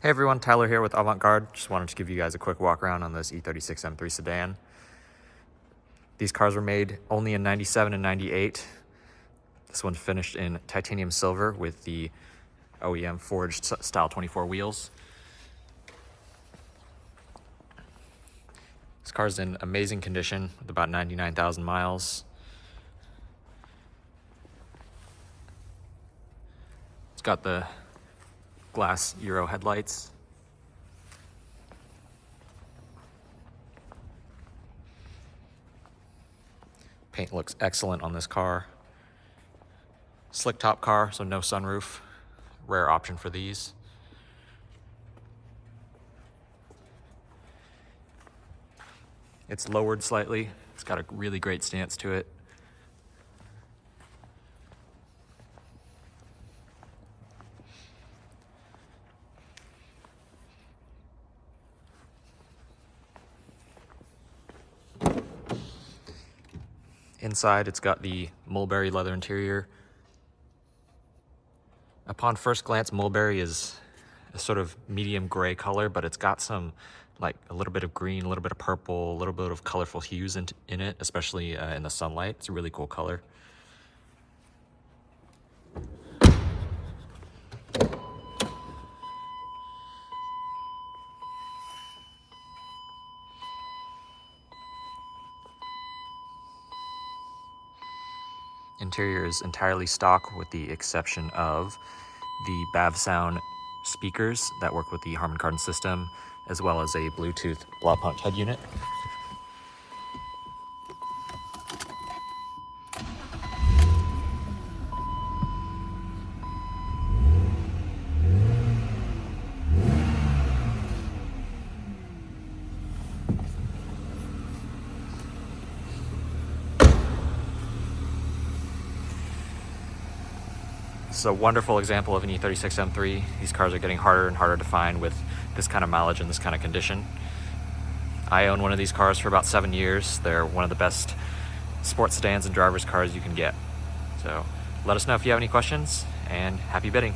Hey everyone, Tyler here with Avant-Garde. Just wanted to give you guys a quick walk around on this E36 M3 sedan. These cars were made only in 97 and 98. This one's finished in titanium silver with the OEM forged style 24 wheels. This car's in amazing condition with about 99,000 miles. It's got the glass Euro headlights. Paint looks excellent on this car. Slick top car, so no sunroof. Rare option for these. It's lowered slightly. It's got a really great stance to it. Inside, it's got the mulberry leather interior. Upon first glance, mulberry is a sort of medium gray color, but it's got some, like a little bit of green, a little bit of purple, a little bit of colorful hues in it, especially in the sunlight. It's a really cool color. Interior is entirely stock with the exception of the BAV sound speakers that work with the Harman Kardon system, as well as a Bluetooth Blaupunkt head unit. This is a wonderful example of an E36 M3. These cars are getting harder and harder to find with this kind of mileage and this kind of condition. I own one of these cars for about 7 years. They're one of the best sports sedans and driver's cars you can get. So let us know if you have any questions, and happy bidding.